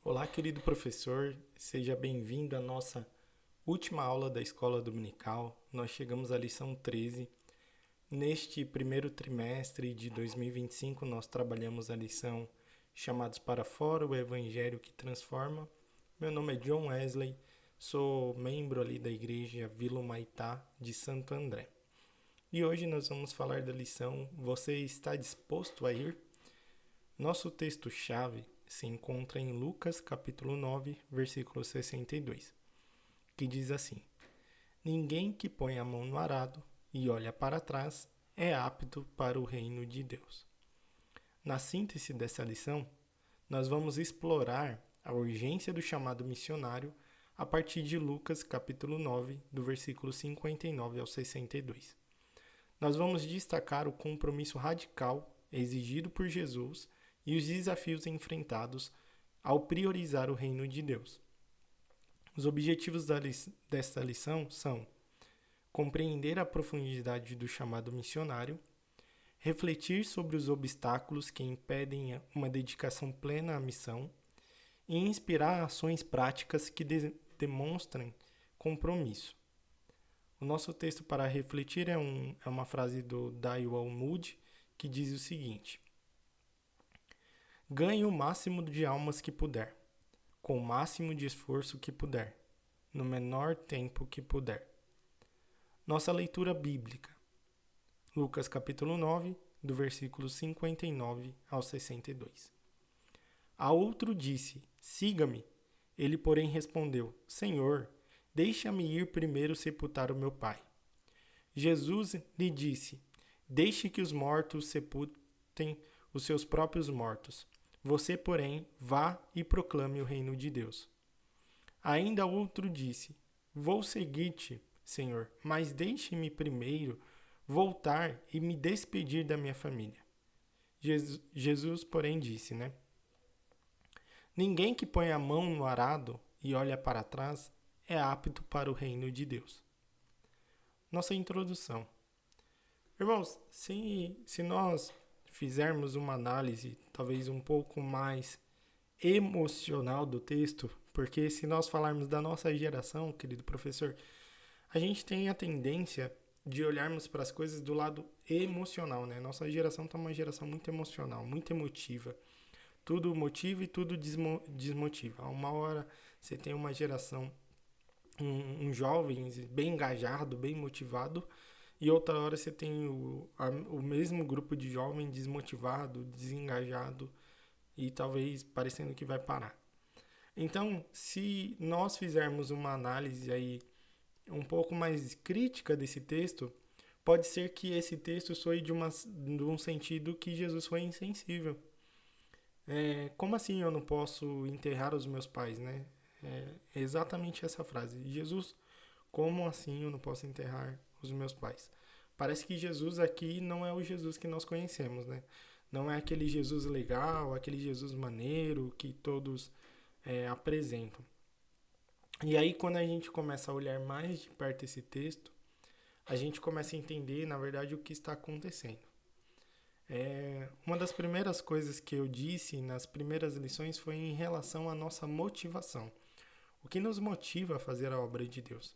Olá, querido professor, seja bem-vindo à nossa última aula da Escola Dominical. Nós chegamos à lição 13. Neste primeiro trimestre de 2025, nós trabalhamos a lição Chamados para Fora, o Evangelho que Transforma. Meu nome é John Wesley, sou membro ali da Igreja Vila Humaitá de Santo André. E hoje nós vamos falar da lição Você está disposto a ir? Nosso texto-chave se encontra em Lucas capítulo 9, versículo 62, que diz assim: Ninguém que põe a mão no arado e olha para trás é apto para o reino de Deus. Na síntese dessa lição, nós vamos explorar a urgência do chamado missionário a partir de Lucas capítulo 9, do versículo 59 ao 62. Nós vamos destacar o compromisso radical exigido por Jesus e os desafios enfrentados ao priorizar o reino de Deus. Os objetivos desta lição são compreender a profundidade do chamado missionário, refletir sobre os obstáculos que impedem uma dedicação plena à missão e inspirar ações práticas que demonstrem compromisso. O nosso texto para refletir é uma frase do Daiwal Moody, que diz o seguinte: Ganhe o máximo de almas que puder, com o máximo de esforço que puder, no menor tempo que puder. Nossa leitura bíblica. Lucas capítulo 9, do versículo 59 ao 62. A outro disse: Siga-me. Ele, porém, respondeu: Senhor, deixa-me ir primeiro sepultar o meu pai. Jesus lhe disse: Deixe que os mortos sepultem os seus próprios mortos. Você, porém, vá e proclame o reino de Deus. Ainda outro disse: Vou seguir-te, Senhor, mas deixe-me primeiro voltar e me despedir da minha família. Jesus, porém, disse, Ninguém que põe a mão no arado e olha para trás é apto para o reino de Deus. Nossa introdução. Irmãos, se nós fizermos uma análise talvez um pouco mais emocional do texto, porque se nós falarmos da nossa geração, querido professor, a gente tem a tendência de olharmos para as coisas do lado emocional, né? Nossa geração está uma geração muito emocional, muito emotiva. Tudo motiva e tudo desmotiva. A uma hora você tem uma geração, um jovem bem engajado, bem motivado, e outra hora você tem o mesmo grupo de jovem desmotivado, desengajado e talvez parecendo que vai parar. Então, se nós fizermos uma análise aí um pouco mais crítica desse texto, pode ser que esse texto soe de um sentido que Jesus foi insensível. Como assim eu não posso enterrar os meus pais, né? É exatamente essa frase. Jesus, como assim eu não posso enterrar os meus pais? Parece que Jesus aqui não é o Jesus que nós conhecemos, né? Não é aquele Jesus legal, aquele Jesus maneiro que todos apresentam. E aí, quando a gente começa a olhar mais de perto esse texto, a gente começa a entender, na verdade, o que está acontecendo. Uma das primeiras coisas que eu disse nas primeiras lições foi em relação à nossa motivação. O que nos motiva a fazer a obra de Deus?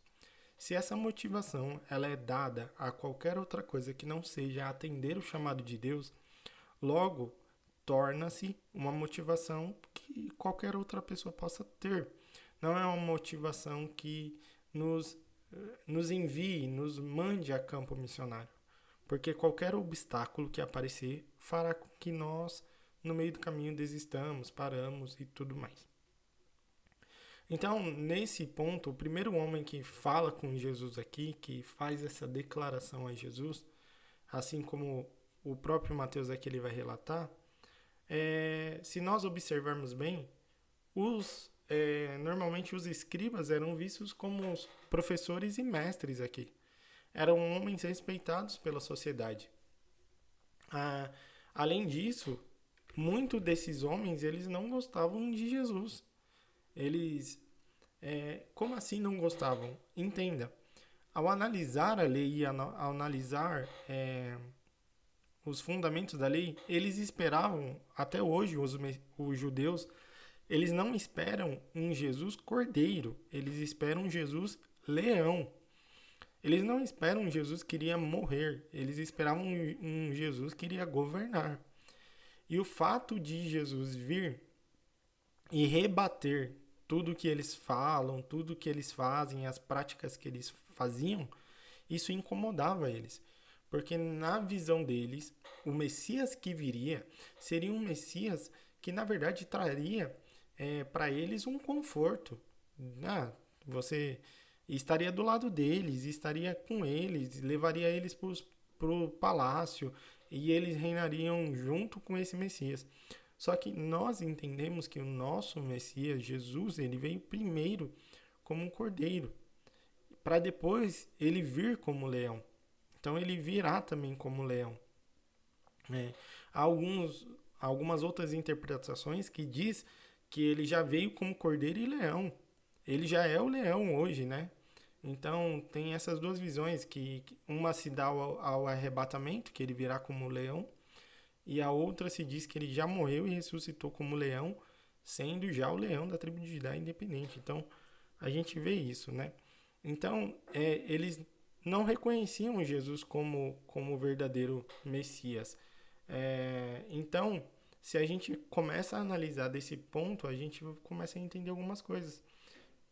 Se essa motivação ela é dada a qualquer outra coisa que não seja atender o chamado de Deus, logo torna-se uma motivação que qualquer outra pessoa possa ter. Não é uma motivação que nos envie, nos mande a campo missionário. Porque qualquer obstáculo que aparecer fará com que nós, no meio do caminho, desistamos, paramos e tudo mais. Então, nesse ponto, o primeiro homem que fala com Jesus aqui, que faz essa declaração a Jesus, assim como o próprio Mateus aqui ele vai relatar, se nós observarmos bem, normalmente os escribas eram vistos como os professores e mestres aqui. Eram homens respeitados pela sociedade. Além disso, muitos desses homens eles não gostavam de Jesus. Eles, como assim não gostavam? Entenda, ao analisar a lei e ao analisar os fundamentos da lei, eles esperavam, até hoje os judeus, Eles não esperam um Jesus cordeiro, eles esperam um Jesus leão. Eles não esperam um Jesus que iria morrer, eles esperavam um Jesus que iria governar. E o fato de Jesus vir e rebater tudo que eles falam, tudo que eles fazem, as práticas que eles faziam, isso incomodava eles. Porque na visão deles, o Messias que viria seria um Messias que, na verdade, traria para eles um conforto. Você estaria do lado deles, estaria com eles, levaria eles para o palácio e eles reinariam junto com esse Messias. Só que nós entendemos que o nosso Messias, Jesus, ele veio primeiro como um cordeiro, para depois ele vir como leão. Então ele virá também como leão. Há algumas outras interpretações que diz que ele já veio como cordeiro e leão. Ele já é o leão hoje, né? Então tem essas duas visões, que uma se dá ao arrebatamento, que ele virá como leão, e a outra se diz que ele já morreu e ressuscitou como leão, sendo já o leão da tribo de Judá independente. Então a gente vê isso, né? Então eles não reconheciam Jesus como verdadeiro Messias. Então, se a gente começa a analisar desse ponto, a gente começa a entender algumas coisas.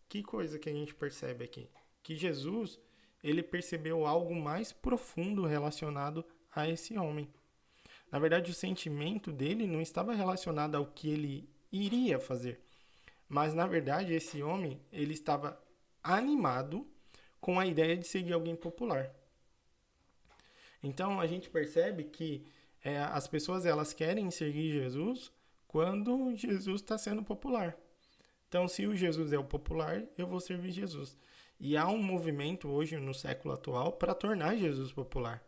Que coisa que a gente percebe aqui? Que Jesus, ele percebeu algo mais profundo relacionado a esse homem. Na verdade, o sentimento dele não estava relacionado ao que ele iria fazer. Mas, na verdade, esse homem, ele estava animado com a ideia de seguir alguém popular. Então, a gente percebe que as pessoas, elas querem seguir Jesus quando Jesus está sendo popular. Então, se o Jesus é o popular, eu vou servir Jesus. E há um movimento hoje, no século atual, para tornar Jesus popular.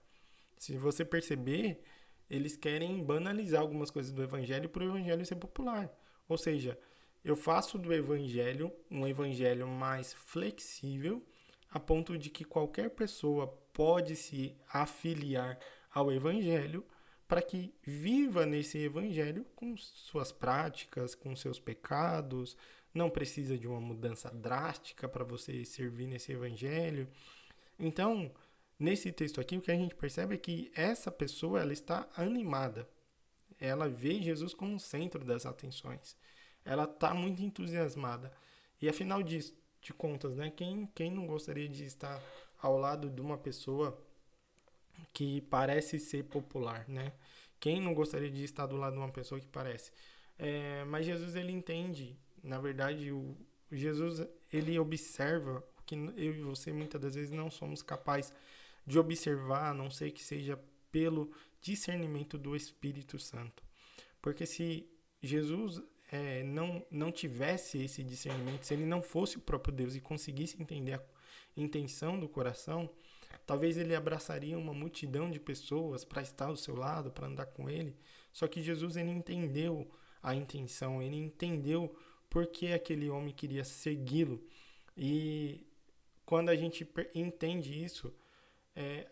Se você perceber, eles querem banalizar algumas coisas do evangelho para o evangelho ser popular. Ou seja, eu faço do evangelho um evangelho mais flexível, a ponto de que qualquer pessoa pode se afiliar ao evangelho para que viva nesse evangelho com suas práticas, com seus pecados. Não precisa de uma mudança drástica para você servir nesse evangelho. Então, nesse texto aqui, o que a gente percebe é que essa pessoa, ela está animada. Ela vê Jesus como o centro das atenções. Ela está muito entusiasmada. E afinal de contas, né, quem não gostaria de estar ao lado de uma pessoa que parece ser popular, né? Quem não gostaria de estar do lado de uma pessoa que parece? Mas Jesus, ele entende. Na verdade, o Jesus, ele observa o que eu e você muitas das vezes não somos capazes de observar, a não ser que seja pelo discernimento do Espírito Santo. Porque se Jesus não tivesse esse discernimento, se ele não fosse o próprio Deus e conseguisse entender a intenção do coração, talvez ele abraçaria uma multidão de pessoas para estar ao seu lado, para andar com ele. Só que Jesus, ele entendeu a intenção, ele entendeu por que aquele homem queria segui-lo. E quando a gente entende isso,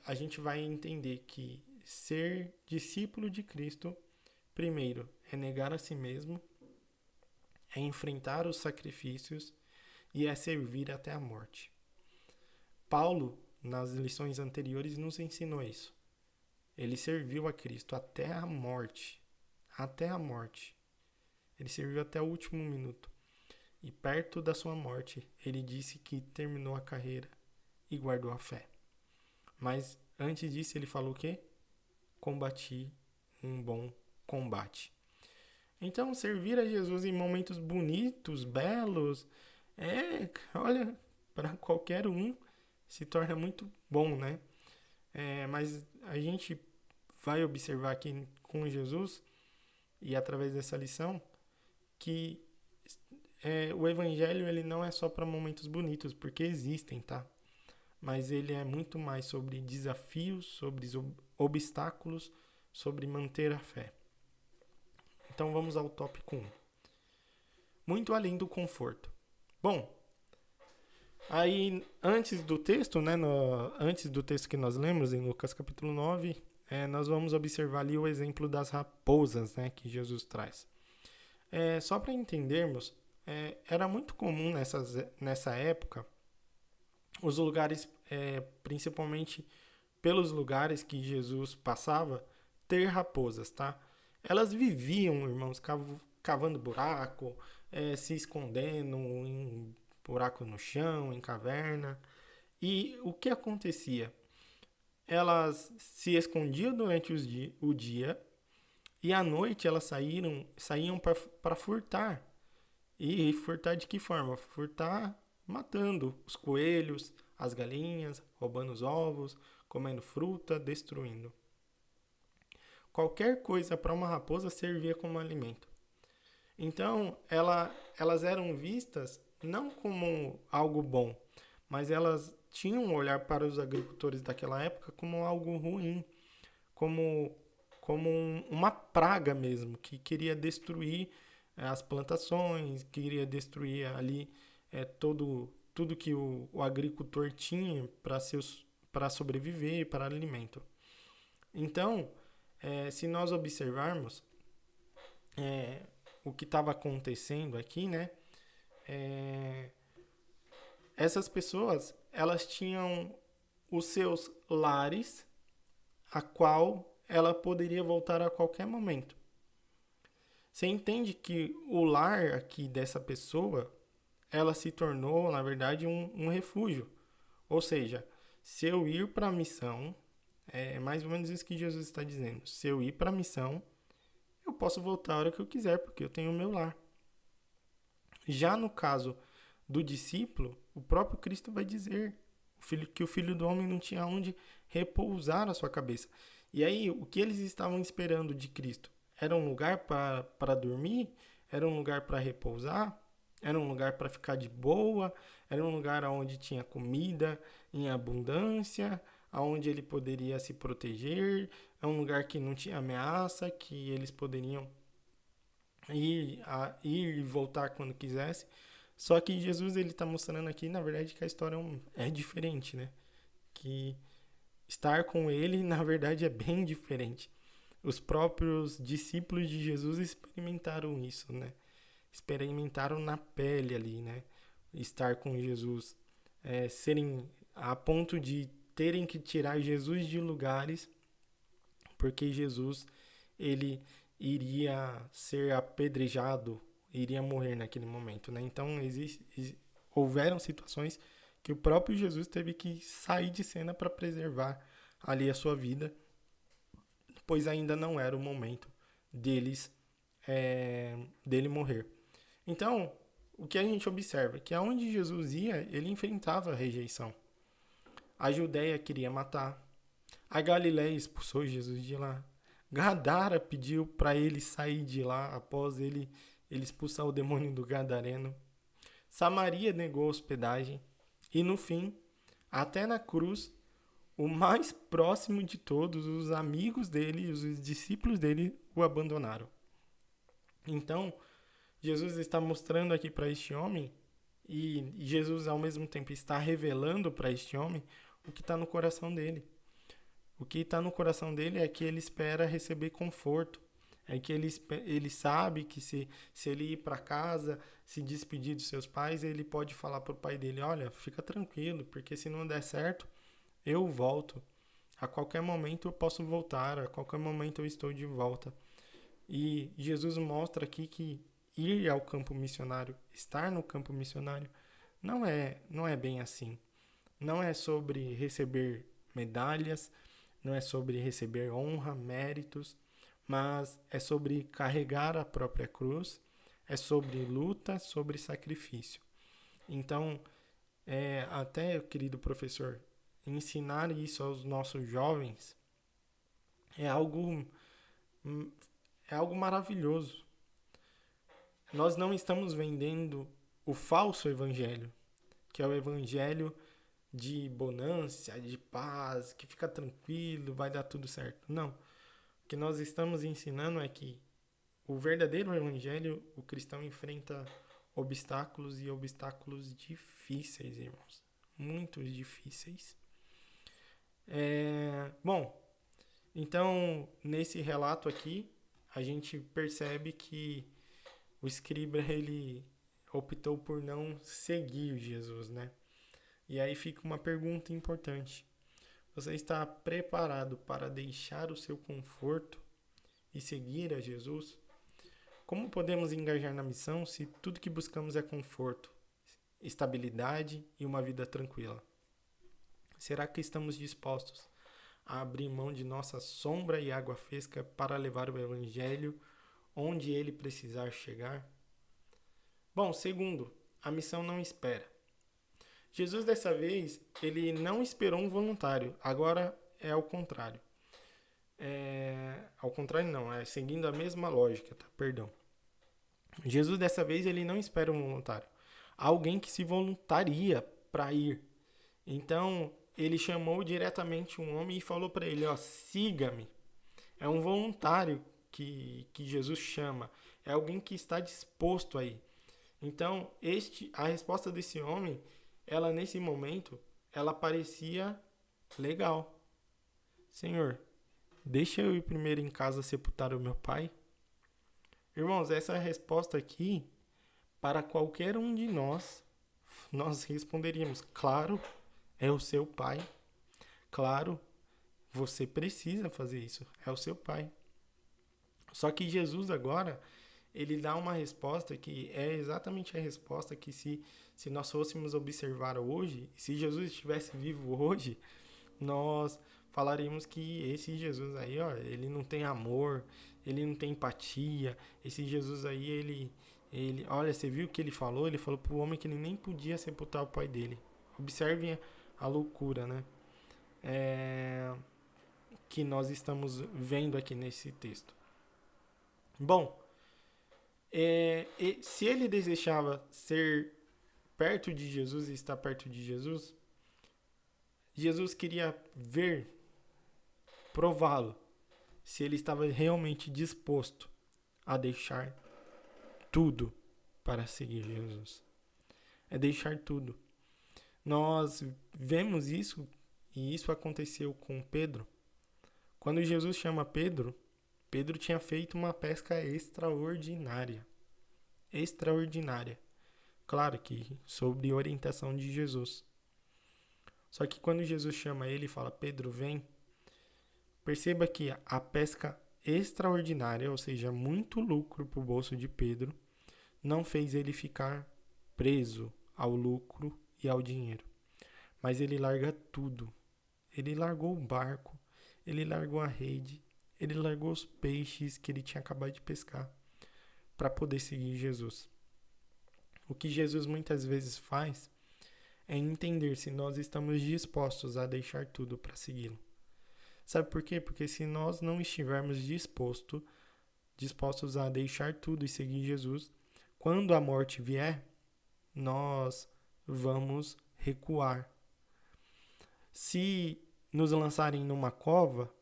a gente vai entender que ser discípulo de Cristo, primeiro, é negar a si mesmo, é enfrentar os sacrifícios e é servir até a morte. Paulo, nas lições anteriores, nos ensinou isso. Ele serviu a Cristo até a morte. Até a morte. Ele serviu até o último minuto. E perto da sua morte, ele disse que terminou a carreira e guardou a fé. Mas antes disso, ele falou o quê? Combati um bom combate. Então, servir a Jesus em momentos bonitos, belos, olha, para qualquer um se torna muito bom, né? Mas a gente vai observar aqui com Jesus, e através dessa lição, que o evangelho, ele não é só para momentos bonitos, porque existem, tá? Mas ele é muito mais sobre desafios, sobre obstáculos, sobre manter a fé. Então vamos ao tópico 1. Muito além do conforto. Bom, aí antes do texto, né, antes do texto que nós lemos em Lucas capítulo 9, nós vamos observar ali o exemplo das raposas, né, que Jesus traz. Só para entendermos, era muito comum nessa época os lugares, principalmente pelos lugares que Jesus passava, ter raposas, tá? Elas viviam, irmãos, cavando buraco, se escondendo em buraco no chão, em caverna. E o que acontecia? Elas se escondiam durante o dia e à noite elas saíam para furtar. E furtar de que forma? Furtar matando os coelhos, as galinhas, roubando os ovos, comendo fruta, destruindo. Qualquer coisa para uma raposa servia como alimento. Então, elas eram vistas não como algo bom, mas elas tinham um olhar para os agricultores daquela época como algo ruim, como, uma praga mesmo, que queria destruir as plantações, queria destruir ali tudo que o agricultor tinha para sobreviver, para alimento. Então, se nós observarmos o que estava acontecendo aqui, né? Essas pessoas, elas tinham os seus lares, a qual ela poderia voltar a qualquer momento. Você entende que o lar aqui dessa pessoa, ela se tornou, na verdade, um refúgio. Ou seja, se eu ir para a missão, é mais ou menos isso que Jesus está dizendo. Se eu ir para a missão, eu posso voltar a hora que eu quiser, porque eu tenho o meu lar. Já no caso do discípulo, o próprio Cristo vai dizer que o Filho do Homem não tinha onde repousar a sua cabeça. E aí, o que eles estavam esperando de Cristo? Era um lugar para dormir? Era um lugar para repousar? Era um lugar para ficar de boa? Era um lugar onde tinha comida em abundância? Onde ele poderia se proteger? É um lugar que não tinha ameaça, que eles poderiam ir e voltar quando quisesse. Só que Jesus ele está mostrando aqui, na verdade, que a história é diferente, né? Que estar com ele, na verdade, é bem diferente. Os próprios discípulos de Jesus experimentaram isso, né? Experimentaram na pele ali, né? Estar com Jesus. Serem a ponto de terem que tirar Jesus de lugares porque Jesus, ele iria ser apedrejado, iria morrer naquele momento, né? Então, houveram situações que o próprio Jesus teve que sair de cena para preservar ali a sua vida, pois ainda não era o momento dele morrer. Então, o que a gente observa? Que aonde Jesus ia, ele enfrentava a rejeição. A Judéia queria matar. A Galiléia expulsou Jesus de lá. Gadara pediu para ele sair de lá após ele expulsar o demônio do Gadareno. Samaria negou hospedagem. E no fim, até na cruz, o mais próximo de todos, os amigos dele, os discípulos dele, o abandonaram. Então, Jesus está mostrando aqui para este homem, e Jesus ao mesmo tempo está revelando para este homem o que está no coração dele. O que está no coração dele é que ele espera receber conforto. É que ele sabe que se ele ir para casa, se despedir dos seus pais, ele pode falar para o pai dele, olha, fica tranquilo, porque se não der certo, eu volto. A qualquer momento eu posso voltar, a qualquer momento eu estou de volta. E Jesus mostra aqui que ir ao campo missionário, estar no campo missionário, não é bem assim. Não é sobre receber medalhas, não é sobre receber honra, méritos, mas é sobre carregar a própria cruz, é sobre luta, sobre sacrifício. Então, até, querido professor, ensinar isso aos nossos jovens é algo maravilhoso. Nós não estamos vendendo o falso evangelho, que é o evangelho de bonança, de paz, que fica tranquilo, vai dar tudo certo. Não. O que nós estamos ensinando é que o verdadeiro evangelho, o cristão enfrenta obstáculos e obstáculos difíceis, irmãos. Muito difíceis. Bom, então, nesse relato aqui, a gente percebe que o escriba, ele optou por não seguir Jesus, né? E aí fica uma pergunta importante. Você está preparado para deixar o seu conforto e seguir a Jesus? Como podemos engajar na missão se tudo que buscamos é conforto, estabilidade e uma vida tranquila? Será que estamos dispostos a abrir mão de nossa sombra e água fresca para levar o Evangelho onde ele precisar chegar? Bom, segundo, a missão não espera. Jesus, dessa vez, ele não esperou um voluntário. Agora é ao contrário. Ao contrário não, é seguindo a mesma lógica, tá? Perdão. Jesus, dessa vez, ele não espera um voluntário. Alguém que se voluntaria para ir. Então, ele chamou diretamente um homem e falou para ele, ó, siga-me. É um voluntário que Jesus chama. É alguém que está disposto a ir. Então, a resposta desse homem, ela nesse momento, ela parecia legal. Senhor, deixa eu ir primeiro em casa sepultar o meu pai. Irmãos, essa resposta aqui, para qualquer um de nós responderíamos, claro, é o seu pai. Claro, você precisa fazer isso, é o seu pai. Só que Jesus agora, ele dá uma resposta que é exatamente a resposta que se nós fôssemos observar hoje, se Jesus estivesse vivo hoje, nós falaríamos que esse Jesus aí, ó, ele não tem amor, ele não tem empatia, esse Jesus aí, ele, olha, você viu o que ele falou? Ele falou pro homem que ele nem podia sepultar o pai dele. Observem a loucura, né? Que nós estamos vendo aqui nesse texto. Bom, se ele desejava ser perto de Jesus e estar perto de Jesus, Jesus queria ver, prová-lo, se ele estava realmente disposto a deixar tudo para seguir Jesus. É deixar tudo. Nós vemos isso, e isso aconteceu com Pedro. Quando Jesus chama Pedro, Pedro tinha feito uma pesca extraordinária. Extraordinária. Claro que sob orientação de Jesus. Só que quando Jesus chama ele e fala, Pedro, vem, perceba que a pesca extraordinária, ou seja, muito lucro para o bolso de Pedro, não fez ele ficar preso ao lucro e ao dinheiro. Mas ele larga tudo. Ele largou o barco, ele largou a rede, ele largou os peixes que ele tinha acabado de pescar para poder seguir Jesus. O que Jesus muitas vezes faz é entender se nós estamos dispostos a deixar tudo para segui-lo. Sabe por quê? Porque se nós não estivermos dispostos a deixar tudo e seguir Jesus, quando a morte vier, nós vamos recuar. Se nos lançarem numa cova,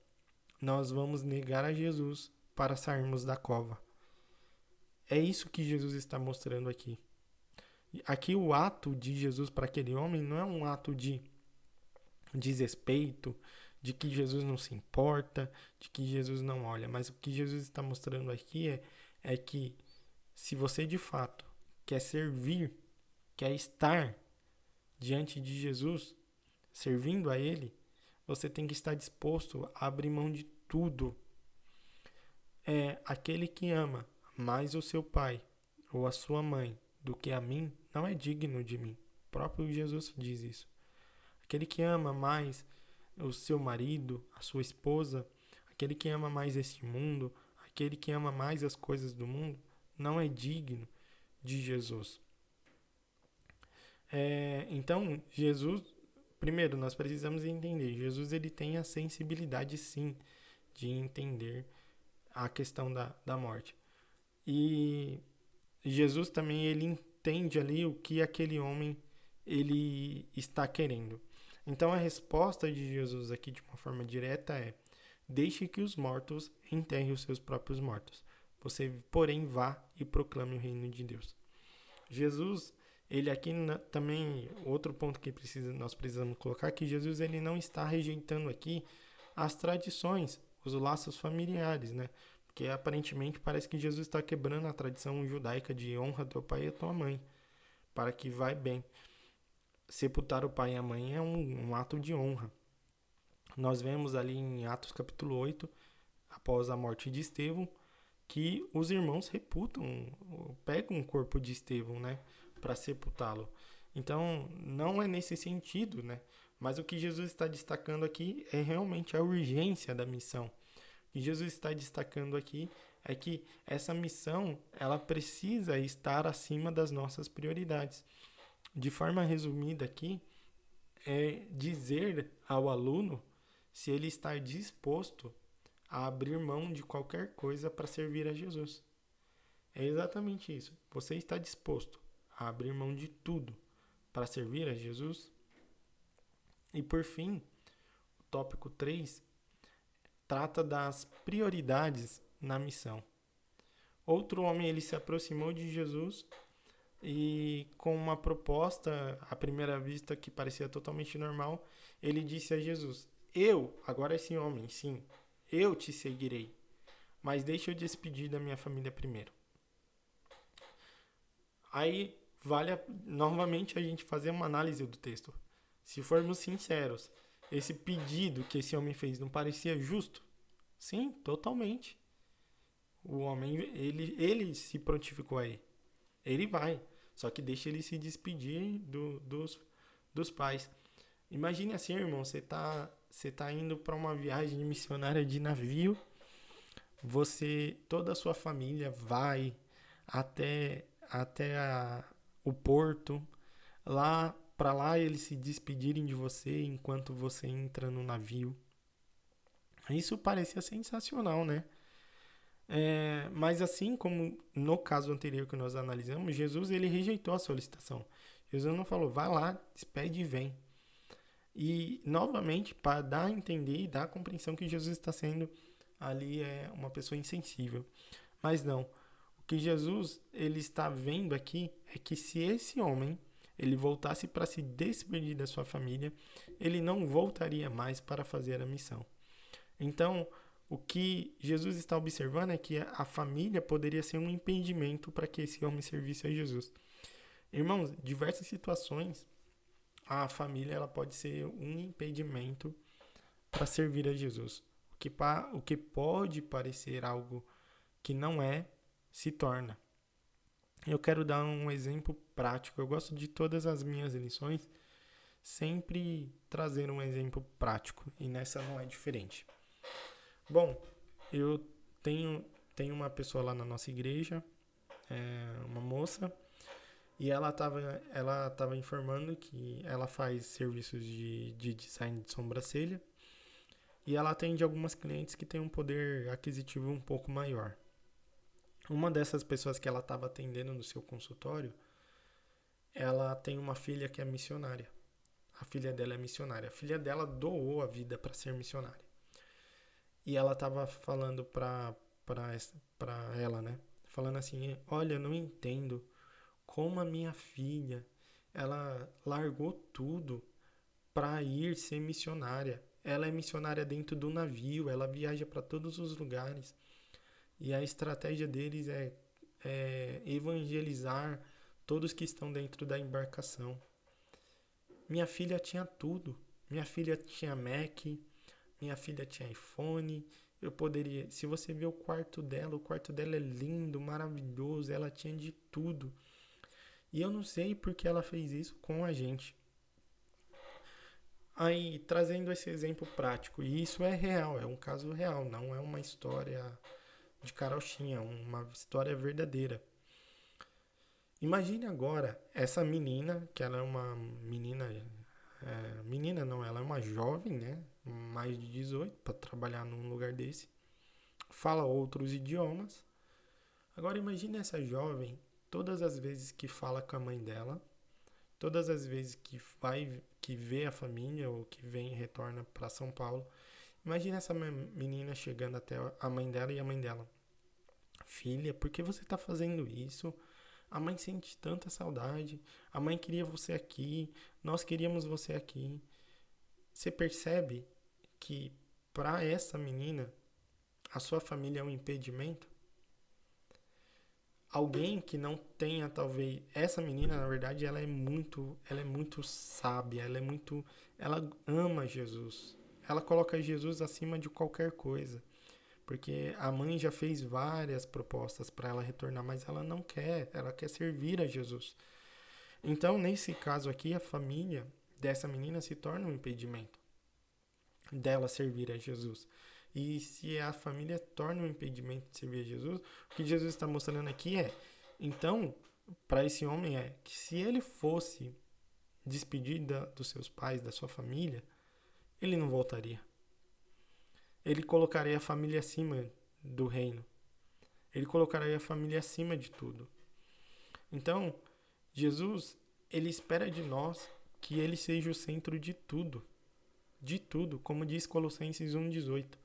nós vamos negar a Jesus para sairmos da cova. É isso que Jesus está mostrando aqui. Aqui o ato de Jesus para aquele homem não é um ato de desrespeito, de que Jesus não se importa, de que Jesus não olha. Mas o que Jesus está mostrando aqui é que se você de fato quer servir, quer estar diante de Jesus, servindo a Ele, você tem que estar disposto a abrir mão de tudo. Aquele que ama mais o seu pai ou a sua mãe do que a mim, não é digno de mim. O próprio Jesus diz isso. Aquele que ama mais o seu marido, a sua esposa, aquele que ama mais este mundo, aquele que ama mais as coisas do mundo, não é digno de Jesus. Então, Jesus, primeiro, nós precisamos entender, Jesus ele tem a sensibilidade, sim, de entender a questão da morte. E Jesus também, ele entende ali o que aquele homem, ele está querendo. Então, a resposta de Jesus aqui, de uma forma direta, é: deixe que os mortos enterrem os seus próprios mortos. Você, porém, vá e proclame o reino de Deus. Jesus, ele aqui também, outro ponto que nós precisamos colocar, que Jesus ele não está rejeitando aqui as tradições, os laços familiares, né? Porque aparentemente parece que Jesus está quebrando a tradição judaica de honra teu pai e a tua mãe, para que vai bem. Sepultar o pai e a mãe é um ato de honra. Nós vemos ali em Atos capítulo 8, após a morte de Estevão, que os irmãos reputam, pegam o corpo de Estevão, né, para sepultá-lo. Então, não é nesse sentido, né? Mas o que Jesus está destacando aqui é realmente a urgência da missão. O que Jesus está destacando aqui é que essa missão, ela precisa estar acima das nossas prioridades. De forma resumida aqui, é dizer ao aluno se ele está disposto a abrir mão de qualquer coisa para servir a Jesus. É exatamente isso. Você está disposto a abrir mão de tudo para servir a Jesus? E por fim, o tópico 3 trata das prioridades na missão. Outro homem, ele se aproximou de Jesus e com uma proposta, à primeira vista, que parecia totalmente normal, ele disse a Jesus: agora esse homem, sim, eu te seguirei, mas deixa eu despedir da minha família primeiro. Aí vale novamente a gente fazer uma análise do texto. Se formos sinceros, esse pedido que esse homem fez não parecia justo? Sim, totalmente. O homem, ele se prontificou aí. Ele vai, só que deixa ele se despedir dos pais. Imagine assim, irmão, você tá indo para uma viagem missionária de navio, toda a sua família vai até o porto, para lá eles se despedirem de você enquanto você entra no navio. Isso parecia sensacional, né? Mas assim como no caso anterior que nós analisamos, Jesus ele rejeitou a solicitação. Jesus não falou, vai lá, despede e vem. E novamente, para dar a entender e dar a compreensão que Jesus está sendo ali uma pessoa insensível. Mas não. O que Jesus ele está vendo aqui é que se esse homem ele voltasse para se despedir da sua família, ele não voltaria mais para fazer a missão. Então, o que Jesus está observando é que a família poderia ser um impedimento para que esse homem servisse a Jesus. Irmãos, diversas situações, a família ela pode ser um impedimento para servir a Jesus. O que pode parecer algo que não é, se torna. Eu quero dar um exemplo prático. Eu gosto de todas as minhas lições sempre trazer um exemplo prático, e nessa não é diferente. Bom, eu tenho uma pessoa lá na nossa igreja, uma moça, e ela estava informando que ela faz serviços de design de sobrancelha e ela atende algumas clientes que têm um poder aquisitivo um pouco maior. Uma dessas pessoas que ela estava atendendo no seu consultório, ela tem uma filha que é missionária. A filha dela é missionária. A filha dela doou a vida para ser missionária. E ela estava falando para ela, né? Falando assim, olha, eu não entendo como a minha filha, ela largou tudo para ir ser missionária. Ela é missionária dentro do navio, ela viaja para todos os lugares. E a estratégia deles é evangelizar todos que estão dentro da embarcação. Minha filha tinha tudo. Minha filha tinha Mac, minha filha tinha iPhone. Eu poderia... Se você ver o quarto dela é lindo, maravilhoso. Ela tinha de tudo. E eu não sei porque ela fez isso com a gente. Aí, trazendo esse exemplo prático. E isso é real, é um caso real. Não é uma história de carochinha, uma história verdadeira. Imagine agora essa menina, que ela é uma menina... menina não, ela é uma jovem, né? Mais de 18, para trabalhar num lugar desse. Fala outros idiomas. Agora imagine essa jovem, todas as vezes que fala com a mãe dela, todas as vezes que vê a família ou que vem e retorna para São Paulo. Imagine essa menina chegando até a mãe dela e a mãe dela: filha, por que você está fazendo isso? A mãe sente tanta saudade. A mãe queria você aqui. Nós queríamos você aqui. Você percebe que para essa menina a sua família é um impedimento? Alguém que não tenha, talvez, essa menina, na verdade, ela é muito sábia, ela ama Jesus. Ela coloca Jesus acima de qualquer coisa, porque a mãe já fez várias propostas para ela retornar, mas ela não quer, ela quer servir a Jesus. Então, nesse caso aqui, a família dessa menina se torna um impedimento dela servir a Jesus. E se a família torna um impedimento de servir a Jesus, o que Jesus está mostrando aqui então, para esse homem que se ele fosse despedir dos seus pais, da sua família, ele não voltaria. Ele colocaria a família acima do reino. Ele colocaria a família acima de tudo. Então, Jesus, ele espera de nós que ele seja o centro de tudo. De tudo, como diz Colossenses 1,18.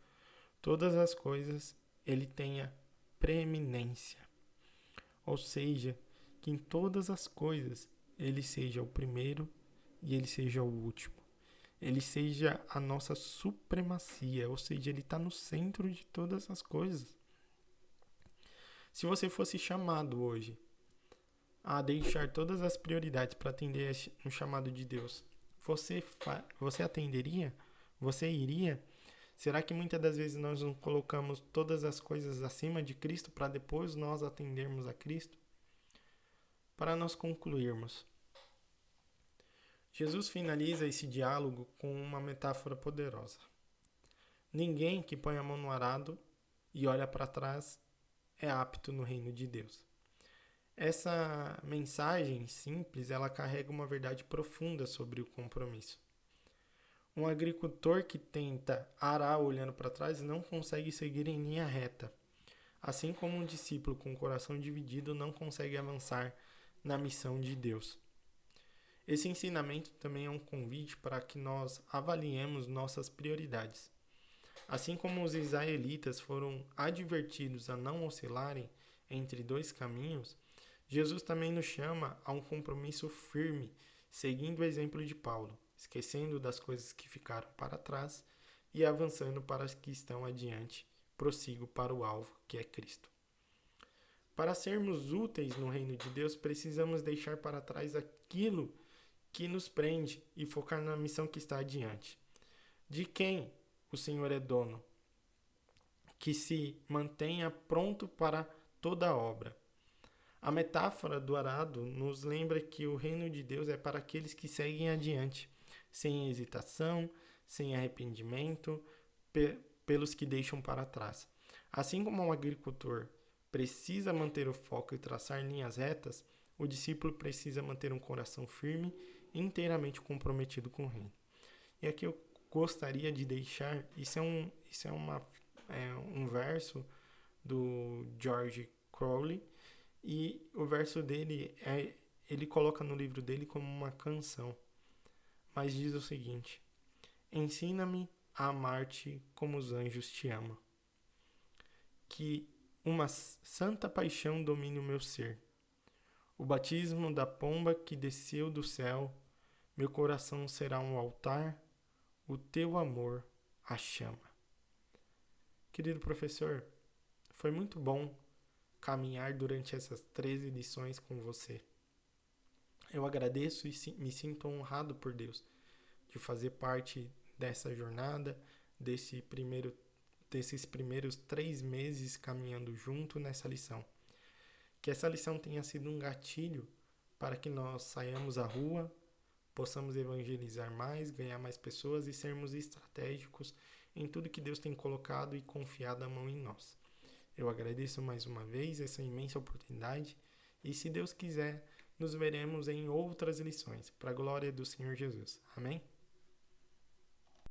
Todas as coisas ele tenha preeminência. Ou seja, que em todas as coisas ele seja o primeiro e ele seja o último. Ele seja a nossa supremacia, ou seja, ele está no centro de todas as coisas. Se você fosse chamado hoje a deixar todas as prioridades para atender um chamado de Deus, você atenderia? Você iria? Será que muitas das vezes nós não colocamos todas as coisas acima de Cristo para depois nós atendermos a Cristo? Para nós concluirmos, Jesus finaliza esse diálogo com uma metáfora poderosa. Ninguém que põe a mão no arado e olha para trás é apto no reino de Deus. Essa mensagem simples, ela carrega uma verdade profunda sobre o compromisso. Um agricultor que tenta arar olhando para trás não consegue seguir em linha reta, assim como um discípulo com o coração dividido não consegue avançar na missão de Deus. Esse ensinamento também é um convite para que nós avaliemos nossas prioridades. Assim como os israelitas foram advertidos a não oscilarem entre dois caminhos, Jesus também nos chama a um compromisso firme, seguindo o exemplo de Paulo, esquecendo das coisas que ficaram para trás e avançando para as que estão adiante, prossigo para o alvo, que é Cristo. Para sermos úteis no reino de Deus, precisamos deixar para trás aquilo que nos prende e focar na missão que está adiante. De quem o Senhor é dono? Que se mantenha pronto para toda a obra. A metáfora do arado nos lembra que o reino de Deus é para aqueles que seguem adiante, sem hesitação, sem arrependimento, pelos que deixam para trás. Assim como um agricultor precisa manter o foco e traçar linhas retas, o discípulo precisa manter um coração firme e inteiramente comprometido com o reino. E aqui eu gostaria de deixar, isso é um verso do George Crowley, e o verso dele ele coloca no livro dele como uma canção, mas diz o seguinte: ensina-me a amar-te como os anjos te amam, que uma santa paixão domine o meu ser, o batismo da pomba que desceu do céu, meu coração será um altar, o teu amor a chama. Querido professor, foi muito bom caminhar durante essas 13 lições com você. Eu agradeço e me sinto honrado por Deus de fazer parte dessa jornada, desses primeiros 3 meses caminhando junto nessa lição. Que essa lição tenha sido um gatilho para que nós saiamos à rua, possamos evangelizar mais, ganhar mais pessoas e sermos estratégicos em tudo que Deus tem colocado e confiado a mão em nós. Eu agradeço mais uma vez essa imensa oportunidade e, se Deus quiser, nos veremos em outras lições, para a glória do Senhor Jesus. Amém?